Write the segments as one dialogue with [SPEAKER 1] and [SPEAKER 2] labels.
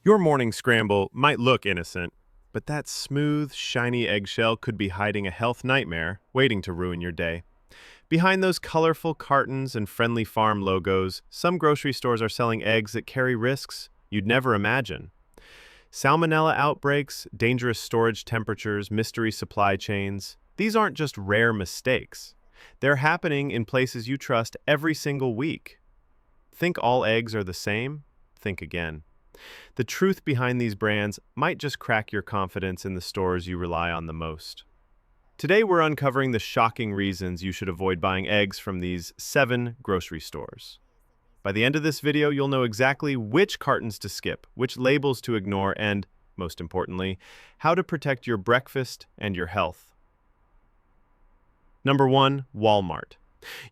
[SPEAKER 1] Your morning scramble might look innocent, but that smooth, shiny eggshell could be hiding a health nightmare waiting to ruin your day. Behind those colorful cartons and friendly farm logos, some grocery stores are selling eggs that carry risks you'd never imagine. Salmonella outbreaks, dangerous storage temperatures, mystery supply chains, these aren't just rare mistakes. They're happening in places you trust every single week. Think all eggs are the same? Think again. The truth behind these brands might just crack your confidence in the stores you rely on the most. Today, we're uncovering the shocking reasons you should avoid buying eggs from these 7 grocery stores. By the end of this video, you'll know exactly which cartons to skip, which labels to ignore, and, most importantly, how to protect your breakfast and your health. Number 1. Walmart.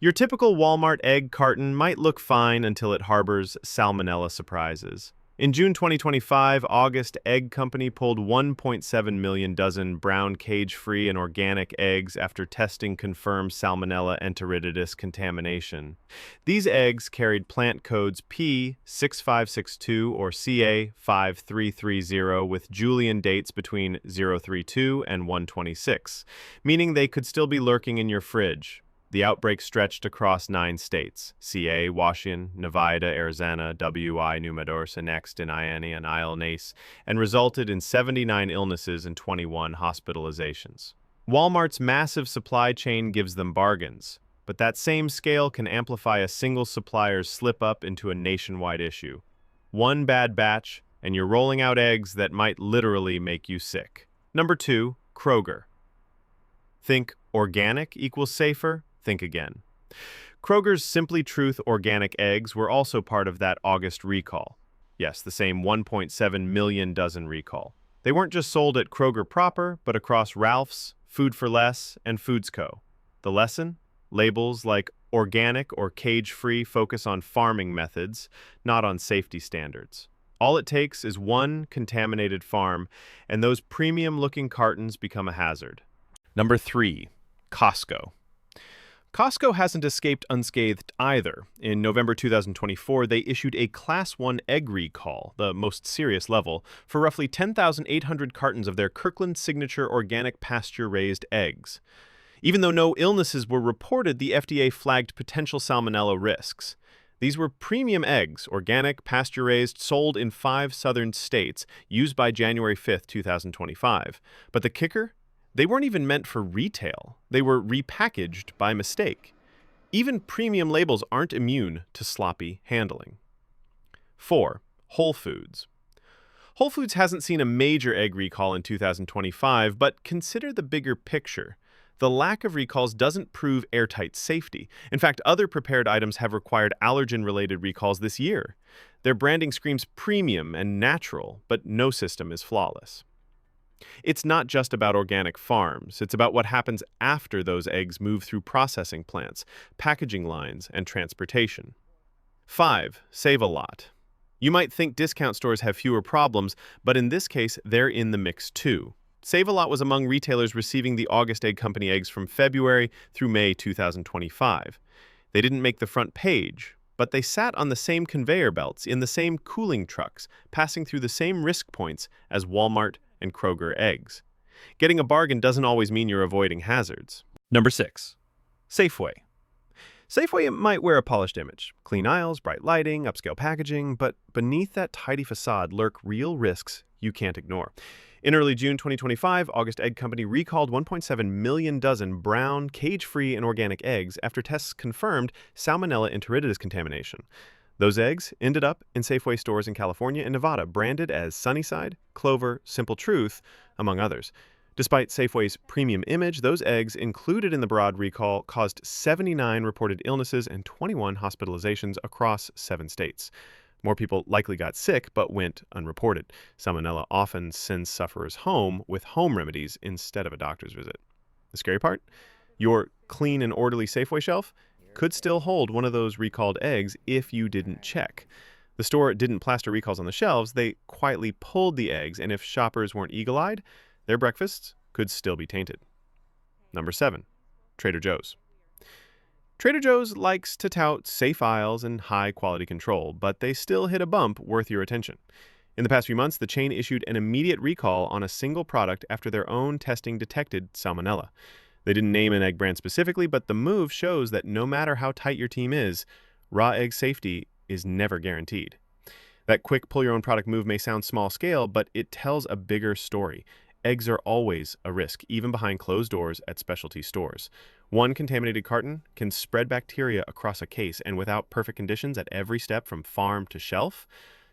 [SPEAKER 1] Your typical Walmart egg carton might look fine until it harbors salmonella surprises. In June 2025, August Egg Company pulled 1.7 million dozen brown cage-free and organic eggs after testing confirmed Salmonella enteritidis contamination. These eggs carried plant codes P6562 or CA5330 with Julian dates between 032 and 126, meaning they could still be lurking in your fridge. The outbreak stretched across 9 states: CA, Washington, Nevada, Arizona, WI, Numadors, Annext, and Iani, and Isle Nace, and resulted in 79 illnesses and 21 hospitalizations. Walmart's massive supply chain gives them bargains, but that same scale can amplify a single supplier's slip-up into a nationwide issue. One bad batch, and you're rolling out eggs that might literally make you sick. Number 2, Kroger. Think organic equals safer? Think again. Kroger's Simply Truth organic eggs were also part of that August recall. Yes, the same 1.7 million dozen recall. They weren't just sold at Kroger proper, but across Ralph's, Food for Less, and Foods Co. The lesson? Labels like organic or cage-free focus on farming methods, not on safety standards. All it takes is one contaminated farm, and those premium-looking cartons become a hazard. Number 3, Costco. Costco hasn't escaped unscathed either. In November 2024, they issued a Class 1 egg recall, the most serious level, for roughly 10,800 cartons of their Kirkland Signature organic pasture-raised eggs. Even though no illnesses were reported, the FDA flagged potential salmonella risks. These were premium eggs, organic, pasture-raised, sold in 5 southern states, used by January 5, 2025. But the kicker? They weren't even meant for retail. They were repackaged by mistake. Even premium labels aren't immune to sloppy handling. 4. Whole Foods. Whole Foods hasn't seen a major egg recall in 2025, but consider the bigger picture. The lack of recalls doesn't prove airtight safety. In fact, other prepared items have required allergen-related recalls this year. Their branding screams premium and natural, but no system is flawless. It's not just about organic farms. It's about what happens after those eggs move through processing plants, packaging lines, and transportation. 5. Save-A-Lot. You might think discount stores have fewer problems, but in this case, they're in the mix too. Save-A-Lot was among retailers receiving the August Egg Company eggs from February through May 2025. They didn't make the front page, but they sat on the same conveyor belts in the same cooling trucks, passing through the same risk points as Walmart and Kroger eggs. Getting a bargain doesn't always mean you're avoiding hazards. Number 6. Safeway. Safeway might wear a polished image. Clean aisles, bright lighting, upscale packaging, but beneath that tidy facade lurk real risks you can't ignore. In early June 2025, August Egg Company recalled 1.7 million dozen brown, cage-free, and organic eggs after tests confirmed Salmonella enteritidis contamination. Those eggs ended up in Safeway stores in California and Nevada, branded as Sunnyside, Clover, Simple Truth, among others. Despite Safeway's premium image, those eggs included in the broad recall caused 79 reported illnesses and 21 hospitalizations across 7 states. More people likely got sick but went unreported. Salmonella often sends sufferers home with home remedies instead of a doctor's visit. The scary part? Your clean and orderly Safeway shelf could still hold one of those recalled eggs if you didn't check. The store didn't plaster recalls on the shelves, they quietly pulled the eggs, and if shoppers weren't eagle-eyed, their breakfasts could still be tainted. Number 7. Trader Joe's. Trader Joe's likes to tout safe aisles and high-quality control, but they still hit a bump worth your attention. In the past few months, the chain issued an immediate recall on a single product after their own testing detected salmonella. They didn't name an egg brand specifically, but the move shows that no matter how tight your team is, raw egg safety is never guaranteed. That quick pull-your-own-product move may sound small-scale, but it tells a bigger story. Eggs are always a risk, even behind closed doors at specialty stores. One contaminated carton can spread bacteria across a case, and without perfect conditions at every step from farm to shelf,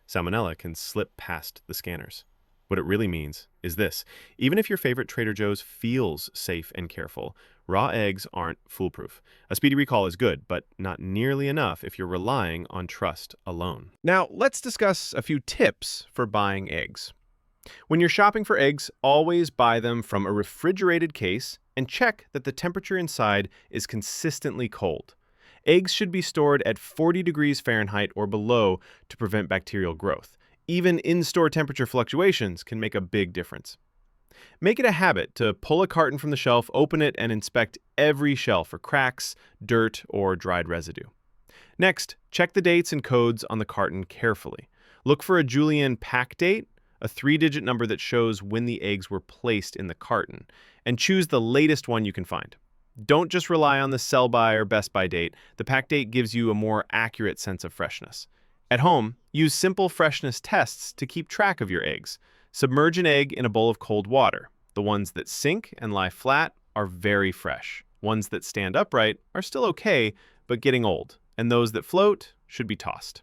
[SPEAKER 1] salmonella can slip past the scanners. What it really means is this: even if your favorite Trader Joe's feels safe and careful, raw eggs aren't foolproof. A speedy recall is good, but not nearly enough if you're relying on trust alone. Now, let's discuss a few tips for buying eggs. When you're shopping for eggs, always buy them from a refrigerated case and check that the temperature inside is consistently cold. Eggs should be stored at 40 degrees Fahrenheit or below to prevent bacterial growth. Even in-store temperature fluctuations can make a big difference. Make it a habit to pull a carton from the shelf, open it, and inspect every shelf for cracks, dirt, or dried residue. Next, check the dates and codes on the carton carefully. Look for a Julian pack date, a 3-digit number that shows when the eggs were placed in the carton, and choose the latest one you can find. Don't just rely on the sell-by or best-by date. The pack date gives you a more accurate sense of freshness. At home, use simple freshness tests to keep track of your eggs. Submerge an egg in a bowl of cold water. The ones that sink and lie flat are very fresh. Ones that stand upright are still okay, but getting old. And those that float should be tossed.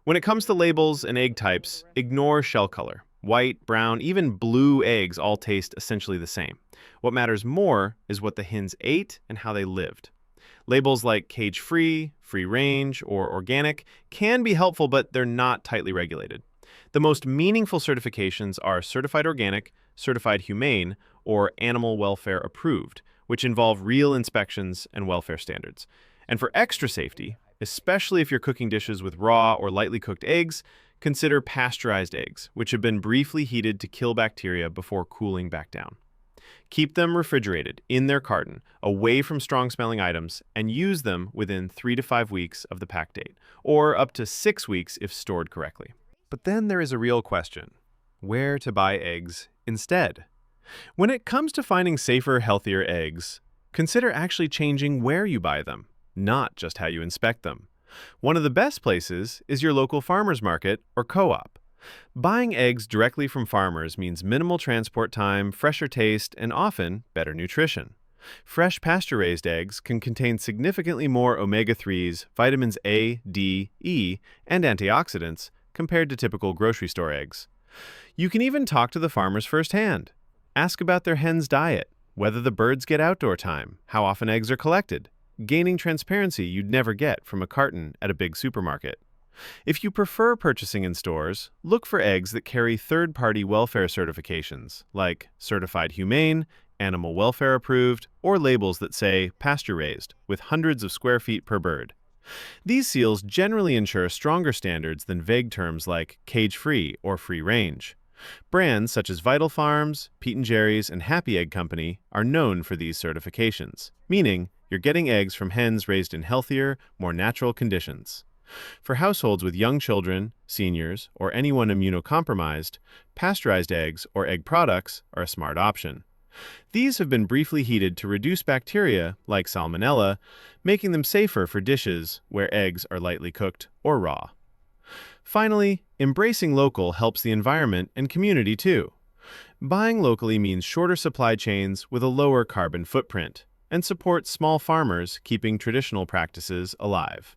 [SPEAKER 1] When it comes to labels and egg types, ignore shell color. White, brown, even blue eggs all taste essentially the same. What matters more is what the hens ate and how they lived. Labels like cage-free, free-range, or organic can be helpful, but they're not tightly regulated. The most meaningful certifications are certified organic, certified humane, or animal welfare approved, which involve real inspections and welfare standards. And for extra safety, especially if you're cooking dishes with raw or lightly cooked eggs, consider pasteurized eggs, which have been briefly heated to kill bacteria before cooling back down. Keep them refrigerated in their carton, away from strong-smelling items, and use them within 3 to 5 weeks of the pack date, or up to 6 weeks if stored correctly. But then there is a real question: where to buy eggs instead? When it comes to finding safer, healthier eggs, consider actually changing where you buy them, not just how you inspect them. One of the best places is your local farmer's market or co-op. Buying eggs directly from farmers means minimal transport time, fresher taste, and often better nutrition. Fresh pasture-raised eggs can contain significantly more omega-3s, vitamins A, D, E, and antioxidants compared to typical grocery store eggs. You can even talk to the farmers firsthand. Ask about their hens' diet, whether the birds get outdoor time, how often eggs are collected, gaining transparency you'd never get from a carton at a big supermarket. If you prefer purchasing in stores, look for eggs that carry third-party welfare certifications, like Certified Humane, Animal Welfare Approved, or labels that say pasture-raised, with hundreds of square feet per bird. These seals generally ensure stronger standards than vague terms like cage-free or free-range. Brands such as Vital Farms, Pete & Jerry's, and Happy Egg Company are known for these certifications, meaning you're getting eggs from hens raised in healthier, more natural conditions. For households with young children, seniors, or anyone immunocompromised, pasteurized eggs or egg products are a smart option. These have been briefly heated to reduce bacteria, like salmonella, making them safer for dishes where eggs are lightly cooked or raw. Finally, embracing local helps the environment and community too. Buying locally means shorter supply chains with a lower carbon footprint, and supports small farmers keeping traditional practices alive.